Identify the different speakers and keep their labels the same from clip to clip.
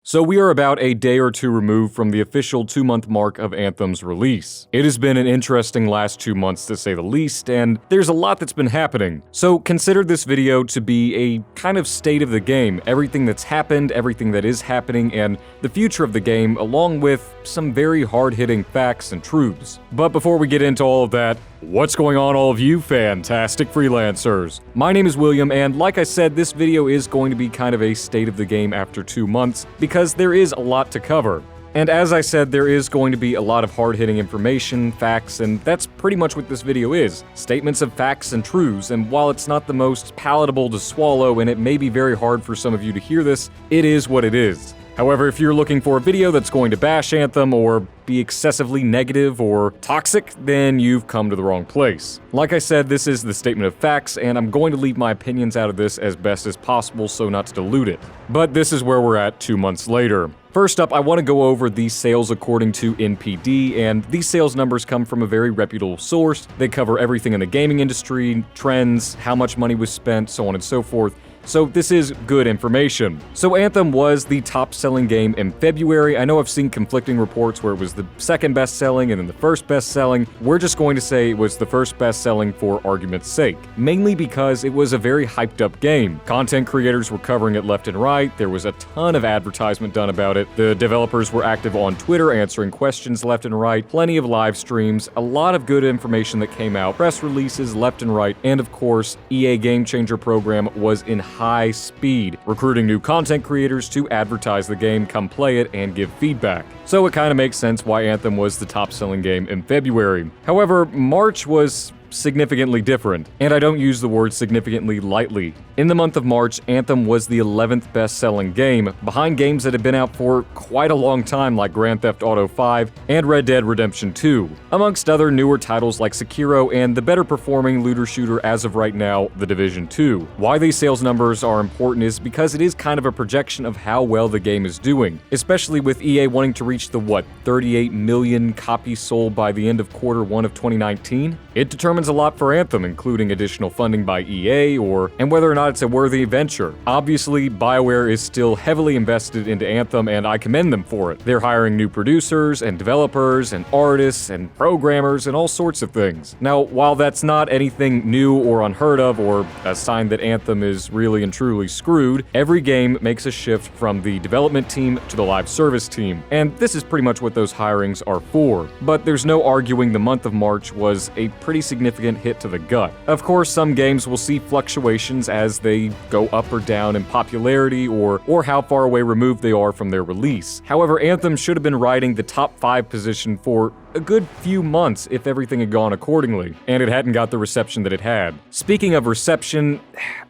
Speaker 1: So we are about a day or two removed from the official 2-month mark of Anthem's release. It has been an interesting last 2 months to say the least, and there's a lot that's been happening. So consider this video to be a kind of state of the game, everything that's happened, everything that is happening, and the future of the game, along with some very hard-hitting facts and truths. But before we get into all of that, what's going on, all of you fantastic freelancers? My name is William, and like I said, this video is going to be kind of a state of the game after 2 months, because there is a lot to cover. And as I said, there is going to be a lot of hard-hitting information, facts, and that's pretty much what this video is. Statements of facts and truths, and while it's not the most palatable to swallow and it may be very hard for some of you to hear this, it is what it is. However, if you're looking for a video that's going to bash Anthem or be excessively negative or toxic, then you've come to the wrong place. Like I said, this is the statement of facts, and I'm going to leave my opinions out of this as best as possible so not to dilute it. But this is where we're at 2 months later. First up, I want to go over these sales according to NPD, and these sales numbers come from a very reputable source. They cover everything in the gaming industry, trends, how much money was spent, so on and so forth. So this is good information. So Anthem was the top-selling game in February. I know I've seen conflicting reports where it was the second best-selling and then the first best-selling. We're just going to say it was the first best-selling for argument's sake, mainly because it was a very hyped-up game. Content creators were covering it left and right. There was a ton of advertisement done about it. The developers were active on Twitter answering questions left and right, plenty of live streams, a lot of good information that came out, press releases left and right, and of course, EA Game Changer program was in high speed, recruiting new content creators to advertise the game, come play it, and give feedback. So it kind of makes sense why Anthem was the top-selling game in February. However, March was significantly different, and I don't use the word significantly lightly. In the month of March, Anthem was the 11th best-selling game, behind games that had been out for quite a long time like Grand Theft Auto 5 and Red Dead Redemption 2, amongst other newer titles like Sekiro and the better-performing looter shooter as of right now, The Division 2. Why these sales numbers are important is because it is kind of a projection of how well the game is doing, especially with EA wanting to reach the, 38 million copies sold by the end of Q1 of 2019? It determines a lot for Anthem, including additional funding by EA and whether or not it's a worthy venture. Obviously, BioWare is still heavily invested into Anthem, and I commend them for it. They're hiring new producers and developers and artists and programmers and all sorts of things. Now, while that's not anything new or unheard of or a sign that Anthem is really and truly screwed, every game makes a shift from the development team to the live service team, and this is pretty much what those hirings are for. But there's no arguing the month of March was a pretty significant hit to the gut. Of course, some games will see fluctuations as they go up or down in popularity or how far away removed they are from their release. However, Anthem should have been riding the top 5 position for a good few months if everything had gone accordingly, and it hadn't got the reception that it had. Speaking of reception,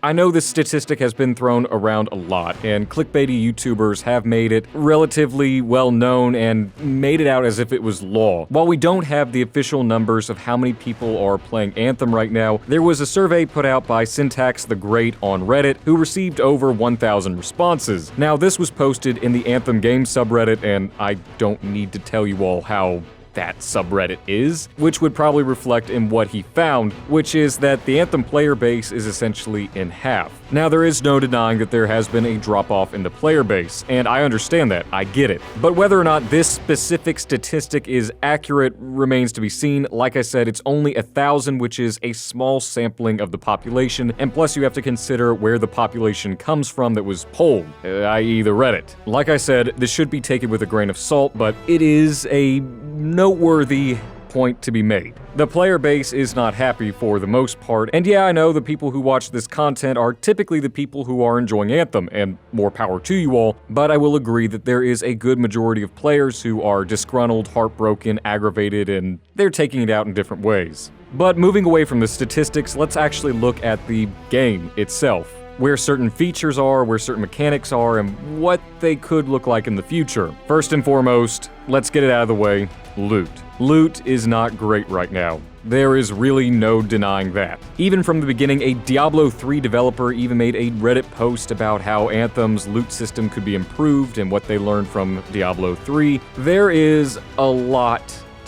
Speaker 1: I know this statistic has been thrown around a lot, and clickbaity YouTubers have made it relatively well known and made it out as if it was law. While we don't have the official numbers of how many people are playing Anthem right now, there was a survey put out by Syntax the Great on Reddit who received over 1,000 responses. Now, this was posted in the Anthem game subreddit, and I don't need to tell you all how that subreddit is, which would probably reflect in what he found, which is that the Anthem player base is essentially in half. Now, there is no denying that there has been a drop-off in the player base, and I understand that, I get it. But whether or not this specific statistic is accurate remains to be seen. Like I said, it's only 1,000, which is a small sampling of the population, and plus you have to consider where the population comes from that was polled, i.e. the Reddit. Like I said, this should be taken with a grain of salt, but it is a noteworthy point to be made. The player base is not happy for the most part, and yeah, I know the people who watch this content are typically the people who are enjoying Anthem, and more power to you all, but I will agree that there is a good majority of players who are disgruntled, heartbroken, aggravated, and they're taking it out in different ways. But moving away from the statistics, let's actually look at the game itself, where certain features are, where certain mechanics are, and what they could look like in the future. First and foremost, let's get it out of the way, loot. Loot is not great right now. There is really no denying that. Even from the beginning, a Diablo 3 developer even made a Reddit post about how Anthem's loot system could be improved and what they learned from Diablo 3. There is a lot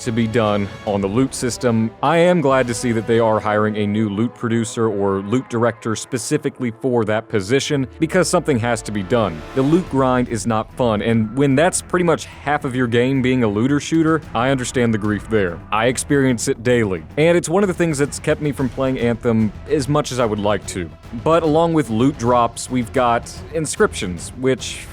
Speaker 1: to be done on the loot system. I am glad to see that they are hiring a new loot producer or loot director specifically for that position, because something has to be done. The loot grind is not fun, and when that's pretty much half of your game being a looter shooter, I understand the grief there. I experience it daily, and it's one of the things that's kept me from playing Anthem as much as I would like to. But along with loot drops, we've got inscriptions, which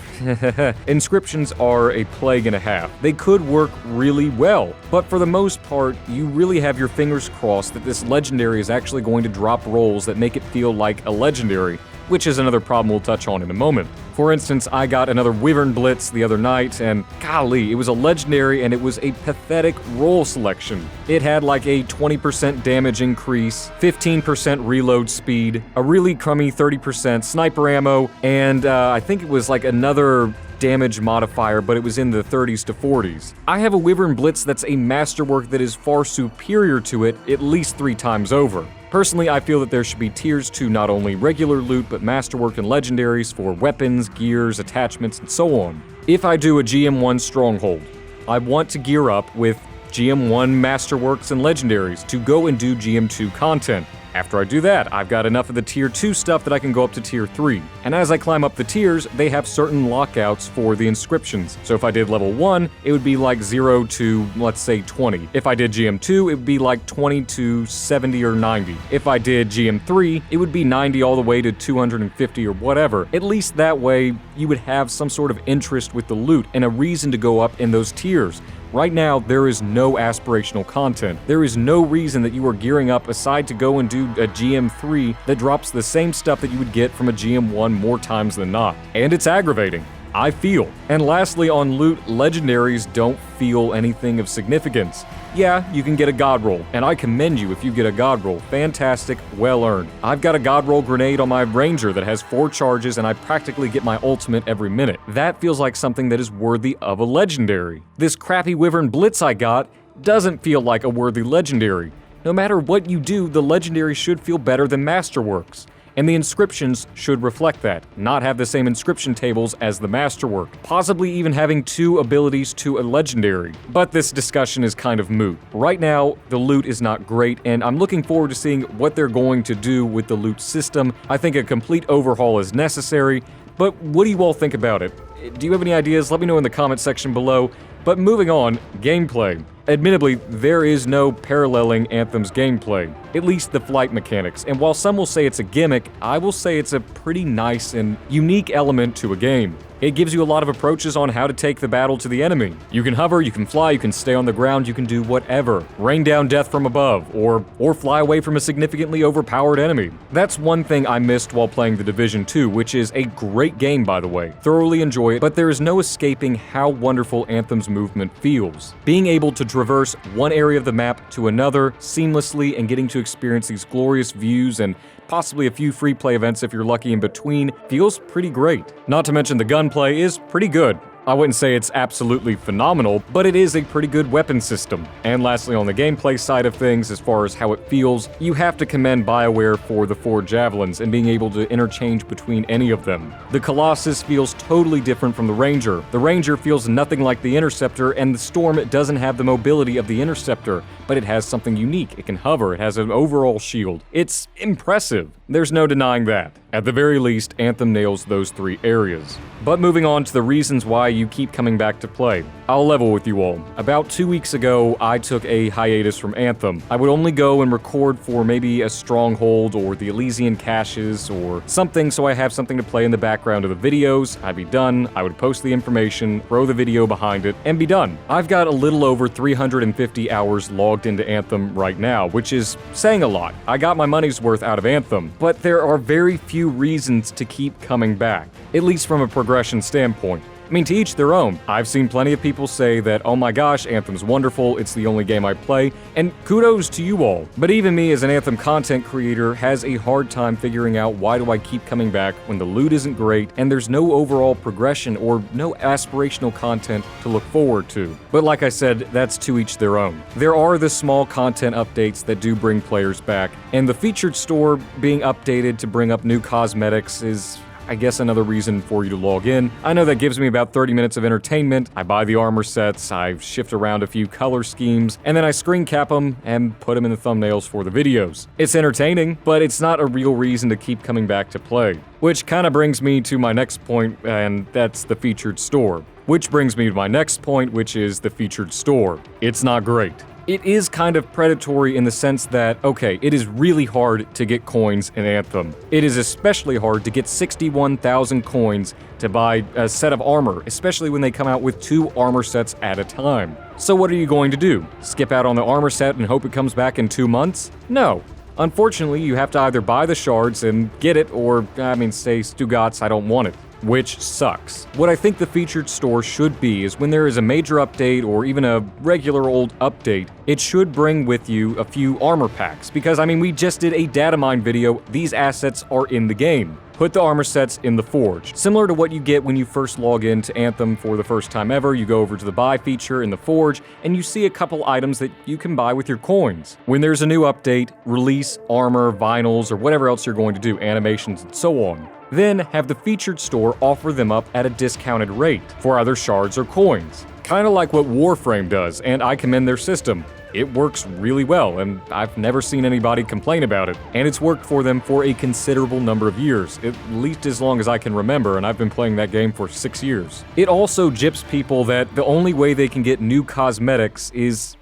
Speaker 1: inscriptions are a plague and a half. They could work really well, but for the most part, you really have your fingers crossed that this legendary is actually going to drop rolls that make it feel like a legendary, which is another problem we'll touch on in a moment. For instance, I got another Wyvern Blitz the other night, and golly, it was a legendary and it was a pathetic roll selection. It had like a 20% damage increase, 15% reload speed, a really crummy 30% sniper ammo, and I think it was like another damage modifier, but it was in the 30s to 40s. I have a Wyvern Blitz that's a masterwork that is far superior to it at least 3 times over. Personally, I feel that there should be tiers to not only regular loot, but masterwork and legendaries for weapons, gears, attachments, and so on. If I do a GM1 stronghold, I want to gear up with GM1 masterworks and legendaries to go and do GM2 content. After I do that, I've got enough of the tier 2 stuff that I can go up to tier 3. And as I climb up the tiers, they have certain lockouts for the inscriptions. So if I did level 1, it would be like 0 to, let's say, 20. If I did GM2, it would be like 20 to 70 or 90. If I did GM3, it would be 90 all the way to 250 or whatever. At least that way, you would have some sort of interest with the loot and a reason to go up in those tiers. Right now, there is no aspirational content. There is no reason that you are gearing up aside to go and do a GM3 that drops the same stuff that you would get from a GM1 more times than not. And it's aggravating, I feel. And lastly, on loot, legendaries don't feel anything of significance. Yeah, you can get a God Roll, and I commend you if you get a God Roll. Fantastic, well earned. I've got a God Roll grenade on my Ranger that has 4 charges, and I practically get my ultimate every minute. That feels like something that is worthy of a legendary. This crappy Wyvern Blitz I got doesn't feel like a worthy legendary. No matter what you do, the legendary should feel better than Masterworks. And the inscriptions should reflect that, not have the same inscription tables as the masterwork, possibly even having 2 abilities to a legendary. But this discussion is kind of moot. Right now, the loot is not great, and I'm looking forward to seeing what they're going to do with the loot system. I think a complete overhaul is necessary, but what do you all think about it? Do you have any ideas? Let me know in the comment section below. But moving on, gameplay. Admittedly, there is no paralleling Anthem's gameplay, at least the flight mechanics, and while some will say it's a gimmick, I will say it's a pretty nice and unique element to a game. It gives you a lot of approaches on how to take the battle to the enemy. You can hover, you can fly, you can stay on the ground, you can do whatever. Rain down death from above, or fly away from a significantly overpowered enemy. That's one thing I missed while playing The Division 2, which is a great game by the way. Thoroughly enjoy it, but there is no escaping how wonderful Anthem's movement feels. Being able to traverse one area of the map to another seamlessly and getting to experience these glorious views and possibly a few free play events if you're lucky in between feels pretty great. Not to mention the gunplay is pretty good. I wouldn't say it's absolutely phenomenal, but it is a pretty good weapon system. And lastly, on the gameplay side of things, as far as how it feels, you have to commend BioWare for the 4 javelins and being able to interchange between any of them. The Colossus feels totally different from the Ranger. The Ranger feels nothing like the Interceptor, and the Storm doesn't have the mobility of the Interceptor, but it has something unique. It can hover, it has an overall shield. It's impressive. There's no denying that. At the very least, Anthem nails those 3 areas. But moving on to the reasons why you keep coming back to play. I'll level with you all. About 2 weeks ago, I took a hiatus from Anthem. I would only go and record for maybe a Stronghold or the Elysian Caches or something so I have something to play in the background of the videos. I'd be done, I would post the information, throw the video behind it, and be done. I've got a little over 350 hours logged into Anthem right now, which is saying a lot. I got my money's worth out of Anthem, but there are very few reasons to keep coming back, at least from a progression standpoint. I mean, to each their own. I've seen plenty of people say that, oh my gosh, Anthem's wonderful, it's the only game I play, and kudos to you all. But even me as an Anthem content creator has a hard time figuring out why do I keep coming back when the loot isn't great and there's no overall progression or no aspirational content to look forward to. But like I said, that's to each their own. There are the small content updates that do bring players back, and the featured store being updated to bring up new cosmetics is I guess another reason for you to log in. I know that gives me about 30 minutes of entertainment. I buy the armor sets, I shift around a few color schemes, and then I screen cap them and put them in the thumbnails for the videos. It's entertaining, but it's not a real reason to keep coming back to play. Which kind of brings me to my next point, and that's the featured store. Which brings me to my next point, which is the featured store. It's not great. It is kind of predatory in the sense that, okay, it is really hard to get coins in Anthem. It is especially hard to get 61,000 coins to buy a set of armor, especially when they come out with 2 armor sets at a time. So what are you going to do? Skip out on the armor set and hope it comes back in 2 months? No. Unfortunately, you have to either buy the shards and get it, or, say Stugatz, I don't want it. Which sucks. What I think the featured store should be is when there is a major update or even a regular old update, it should bring with you a few armor packs. Because, we just did a data mine video, these assets are in the game. Put the armor sets in the Forge. Similar to what you get when you first log into Anthem for the first time ever, you go over to the buy feature in the Forge, and you see a couple items that you can buy with your coins. When there's a new update, release armor, vinyls, or whatever else you're going to do, animations, and so on. Then have the featured store offer them up at a discounted rate for either shards or coins. Kind of like what Warframe does, and I commend their system. It works really well, and I've never seen anybody complain about it. And it's worked for them for a considerable number of years, at least as long as I can remember, and I've been playing that game for 6 years. It also gyps people that the only way they can get new cosmetics is,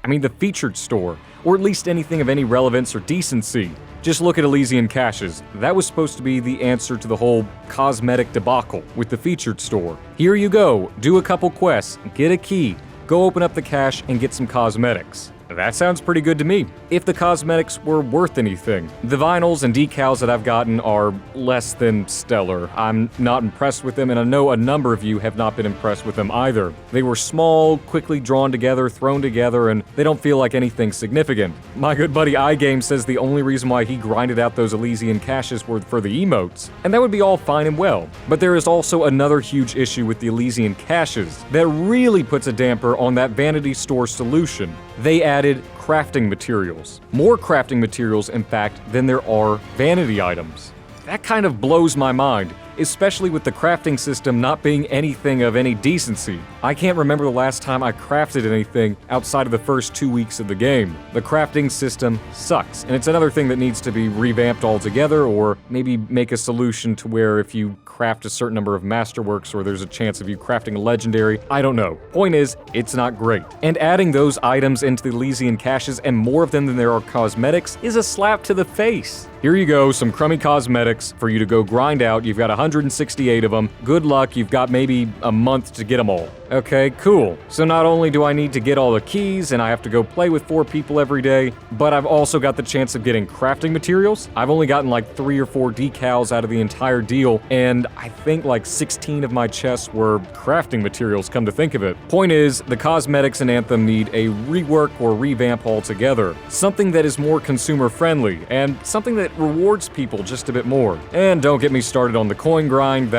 Speaker 1: the featured store, or at least anything of any relevance or decency. Just look at Elysian Caches. That was supposed to be the answer to the whole cosmetic debacle with the featured store. Here you go, do a couple quests, get a key, go open up the cache and get some cosmetics. That sounds pretty good to me, if the cosmetics were worth anything. The vinyls and decals that I've gotten are less than stellar. I'm not impressed with them, and I know a number of you have not been impressed with them either. They were small, quickly drawn together, thrown together, and they don't feel like anything significant. My good buddy iGame says the only reason why he grinded out those Elysian caches were for the emotes, and that would be all fine and well. But there is also another huge issue with the Elysian caches that really puts a damper on that vanity store solution. They added crafting materials. More crafting materials, in fact, than there are vanity items. That kind of blows my mind, especially with the crafting system not being anything of any decency. I can't remember the last time I crafted anything outside of the first 2 weeks of the game. The crafting system sucks, and it's another thing that needs to be revamped altogether, or maybe make a solution to where if you craft a certain number of masterworks or there's a chance of you crafting a legendary, I don't know. Point is, it's not great. And adding those items into the Elysian caches and more of them than there are cosmetics is a slap to the face. Here you go, some crummy cosmetics for you to go grind out. You've got 168 of them. Good luck, you've got maybe a month to get them all. Okay, cool. So not only do I need to get all the keys and I have to go play with 4 people every day, but I've also got the chance of getting crafting materials. I've only gotten like 3 or 4 decals out of the entire deal, and I think like 16 of my chests were crafting materials, come to think of it. Point is, the cosmetics in Anthem need a rework or revamp altogether. Something that is more consumer friendly, and something that rewards people just a bit more. And don't get me started on the coin grind,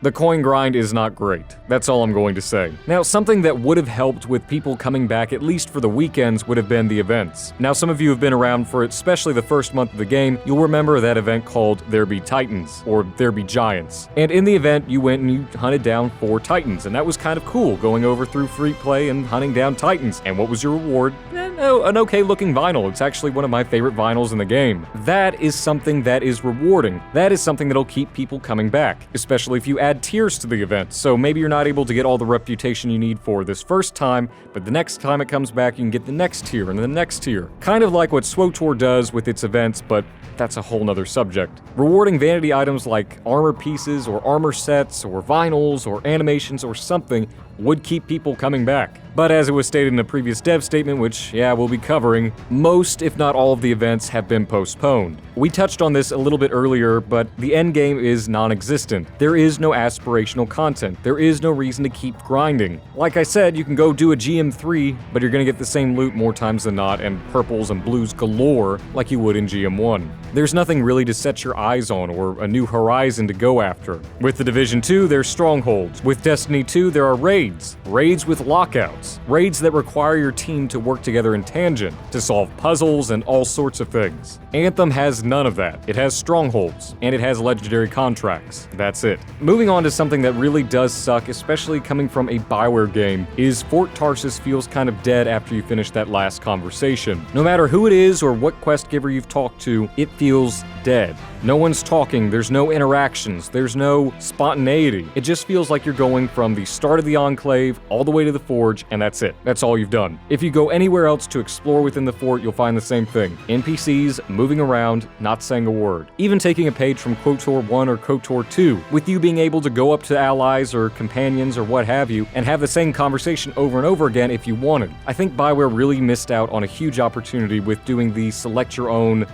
Speaker 1: the coin grind is not great. That's all I'm going to say. Now, something that would have helped with people coming back, at least for the weekends, would have been the events. Now, some of you have been around for especially the first month of the game. You'll remember that event called There Be Titans, or There Be Giants. And in the event, you went and you hunted down 4 Titans, and that was kind of cool, going over through free play and hunting down Titans. And what was your reward? An okay-looking vinyl. It's actually one of my favorite vinyls in the game. That is something that is rewarding. That is something that'll keep people coming back, especially if you add tiers to the event. So maybe you're not able to get all the reputation you need for this first time, but the next time it comes back, you can get the next tier and the next tier. Kind of like what SWTOR does with its events, but that's a whole nother subject. Rewarding vanity items like armor pieces or armor sets or vinyls or animations or something would keep people coming back. But as it was stated in a previous dev statement, which, we'll be covering, most, if not all of the events have been postponed. We touched on this a little bit earlier, but the endgame is non-existent. There is no aspirational content. There is no reason to keep grinding. Like I said, you can go do a GM3, but you're gonna get the same loot more times than not, and purples and blues galore like you would in GM1. There's nothing really to set your eyes on or a new horizon to go after. With the Division 2, there's strongholds. With Destiny 2, there are raids. Raids with lockouts. raids. Raids that require your team to work together in tangent, to solve puzzles and all sorts of things. Anthem has none of that. It has strongholds, and it has legendary contracts. That's it. Moving on to something that really does suck, especially coming from a Bioware game, is Fort Tarsus feels kind of dead after you finish that last conversation. No matter who it is or what quest giver you've talked to, it feels dead. No one's talking, there's no interactions, there's no spontaneity. It just feels like you're going from the start of the Enclave all the way to the Forge, and that's it. That's all you've done. If you go anywhere else to explore within the fort, you'll find the same thing. NPCs moving around, not saying a word. Even taking a page from KOTOR 1 or KOTOR 2, with you being able to go up to allies or companions or what have you, and have the same conversation over and over again if you wanted. I think Bioware really missed out on a huge opportunity with doing the select your own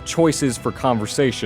Speaker 1: choices for conversations.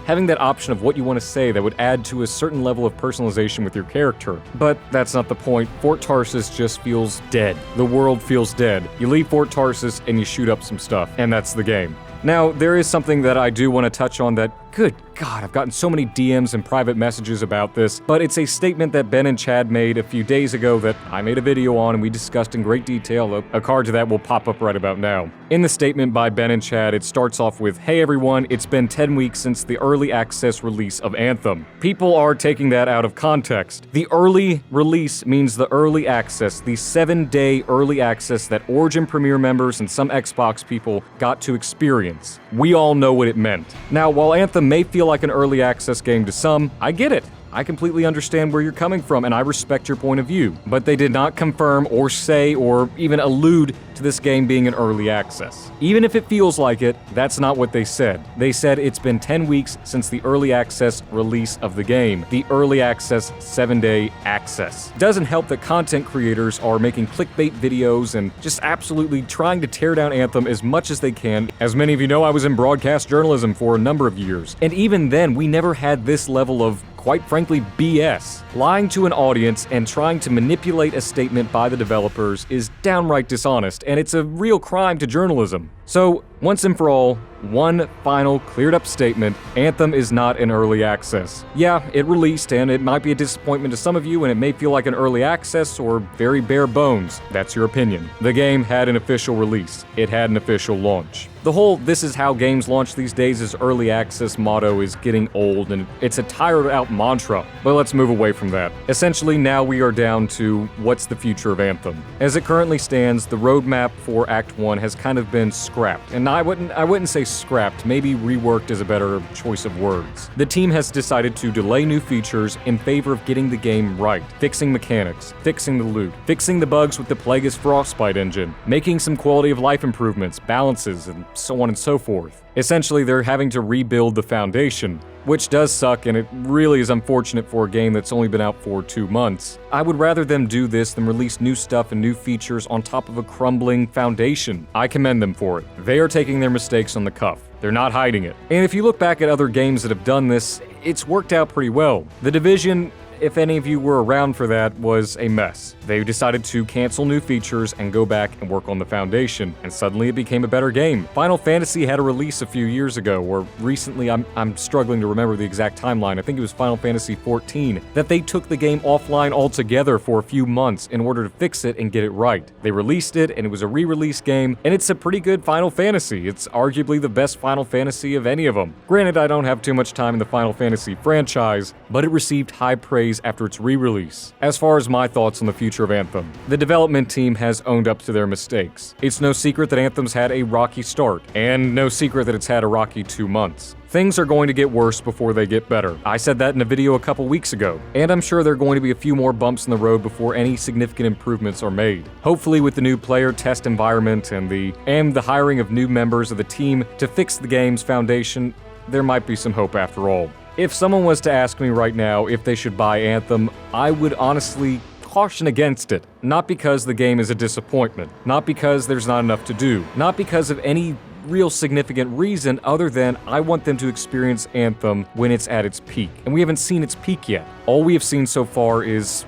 Speaker 1: Having that option of what you want to say that would add to a certain level of personalization with your character. But that's not the point. Fort Tarsus just feels dead. The world feels dead. You leave Fort Tarsus and you shoot up some stuff, and that's the game. Now, there is something that I do want to touch on that, good God, I've gotten so many DMs and private messages about this, but it's a statement that Ben and Chad made a few days ago that I made a video on and we discussed in great detail. A card to that will pop up right about now. In the statement by Ben and Chad, it starts off with, "Hey everyone, it's been 10 weeks since the early access release of Anthem." People are taking that out of context. The early release means the early access, the 7-day early access that Origin Premier members and some Xbox people got to experience. We all know what it meant. Now, while Anthem may feel like an early access game to some, I get it. I completely understand where you're coming from, and I respect your point of view. But they did not confirm or say or even allude to this game being an early access. Even if it feels like it, that's not what they said. They said it's been 10 weeks since the early access release of the game. The early access 7-day access. Doesn't help that content creators are making clickbait videos and just absolutely trying to tear down Anthem as much as they can. As many of you know, I was in broadcast journalism for a number of years, and even then, we never had this level of, quite frankly, BS. Lying to an audience and trying to manipulate a statement by the developers is downright dishonest, and it's a real crime to journalism. So, once and for all, one final cleared-up statement: Anthem is not in early access. Yeah, it released, and it might be a disappointment to some of you, and it may feel like an early access or very bare bones. That's your opinion. The game had an official release. It had an official launch. The whole "this is how games launch these days" is early access motto is getting old, and it's a tired-out mantra. But let's move away from that. Essentially, now we are down to what's the future of Anthem. As it currently stands, the roadmap for Act 1 has kind of been scrapped. And I wouldn't say scrapped, maybe reworked is a better choice of words. The team has decided to delay new features in favor of getting the game right, fixing mechanics, fixing the loot, fixing the bugs with the Plagueis Frostbite engine, making some quality of life improvements, balances, and so on and so forth. Essentially, they're having to rebuild the foundation, which does suck, and it really is unfortunate for a game that's only been out for 2 months. I would rather them do this than release new stuff and new features on top of a crumbling foundation. I commend them for it. They are taking their mistakes on the cuff. They're not hiding it. And if you look back at other games that have done this, it's worked out pretty well. The Division, if any of you were around for that, was a mess. They decided to cancel new features and go back and work on the foundation, and suddenly it became a better game. Final Fantasy had a release a few years ago, or recently, I'm struggling to remember the exact timeline, I think it was Final Fantasy XIV, that they took the game offline altogether for a few months in order to fix it and get it right. They released it, and it was a re-release game, and it's a pretty good Final Fantasy. It's arguably the best Final Fantasy of any of them. Granted, I don't have too much time in the Final Fantasy franchise, but it received high praise after its re-release. As far as my thoughts on the future of Anthem, the development team has owned up to their mistakes. It's no secret that Anthem's had a rocky start, and no secret that it's had a rocky 2 months. Things are going to get worse before they get better. I said that in a video a couple weeks ago, and I'm sure there are going to be a few more bumps in the road before any significant improvements are made. Hopefully, with the new player test environment and the hiring of new members of the team to fix the game's foundation, there might be some hope after all. If someone was to ask me right now if they should buy Anthem, I would honestly caution against it. Not because the game is a disappointment, not because there's not enough to do, not because of any real significant reason other than I want them to experience Anthem when it's at its peak. And we haven't seen its peak yet. All we have seen so far is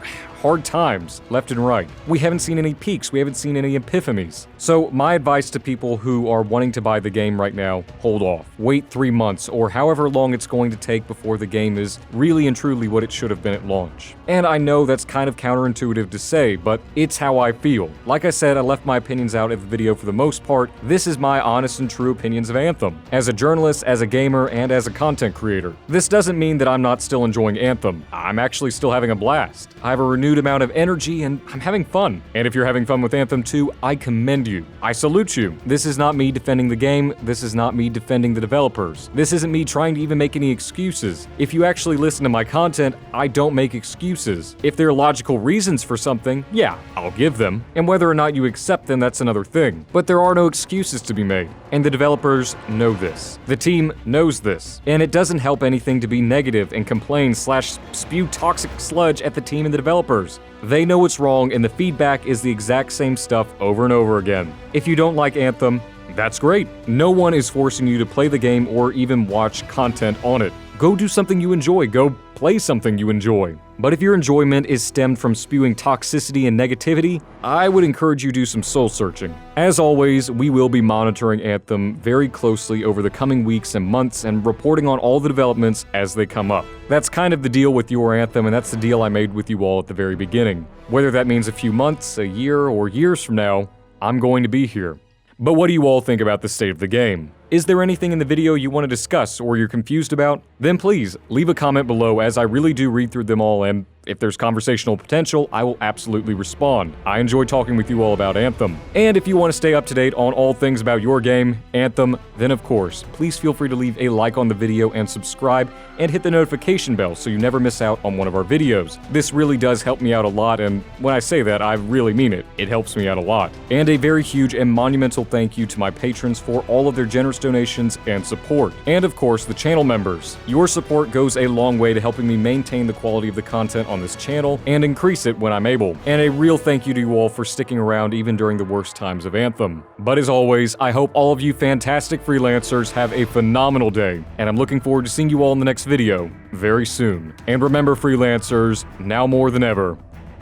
Speaker 1: hard times left and right. We haven't seen any peaks, we haven't seen any epiphanies. So my advice to people who are wanting to buy the game right now, hold off. Wait 3 months or however long it's going to take before the game is really and truly what it should have been at launch. And I know that's kind of counterintuitive to say, but it's how I feel. Like I said, I left my opinions out of the video for the most part. This is my honest and true opinions of Anthem. As a journalist, as a gamer, and as a content creator. This doesn't mean that I'm not still enjoying Anthem. I'm actually still having a blast. I have a renewed amount of energy and I'm having fun. And if you're having fun with Anthem too, I commend you. I salute you. This is not me defending the game. This is not me defending the developers. This isn't me trying to even make any excuses. If you actually listen to my content, I don't make excuses. If there are logical reasons for something, yeah, I'll give them. And whether or not you accept them, that's another thing. But there are no excuses to be made. And the developers know this. The team knows this. And it doesn't help anything to be negative and complain / spew toxic sludge at the team and the developers. They know what's wrong and the feedback is the exact same stuff over and over again. If you don't like Anthem, that's great. No one is forcing you to play the game or even watch content on it. Go do something you enjoy. Go play something you enjoy. But if your enjoyment is stemmed from spewing toxicity and negativity, I would encourage you to do some soul searching. As always, we will be monitoring Anthem very closely over the coming weeks and months and reporting on all the developments as they come up. That's kind of the deal with your Anthem, and that's the deal I made with you all at the very beginning. Whether that means a few months, a year, or years from now, I'm going to be here. But what do you all think about the state of the game? Is there anything in the video you want to discuss or you're confused about? Then please, leave a comment below as I really do read through them all, and if there's conversational potential, I will absolutely respond. I enjoy talking with you all about Anthem. And if you want to stay up to date on all things about your game, Anthem, then of course, please feel free to leave a like on the video and subscribe and hit the notification bell so you never miss out on one of our videos. This really does help me out a lot, and when I say that, I really mean it. It helps me out a lot. And a very huge and monumental thank you to my patrons for all of their generous donations and support. And of course, the channel members. Your support goes a long way to helping me maintain the quality of the content on this channel and increase it when I'm able. And a real thank you to you all for sticking around even during the worst times of Anthem. But as always, I hope all of you fantastic freelancers have a phenomenal day, and I'm looking forward to seeing you all in the next video very soon. And remember, freelancers, now more than ever,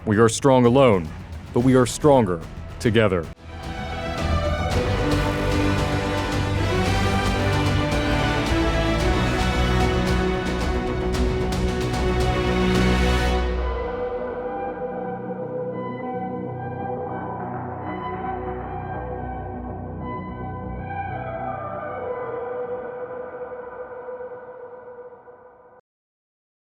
Speaker 1: we are strong alone, but we are stronger together.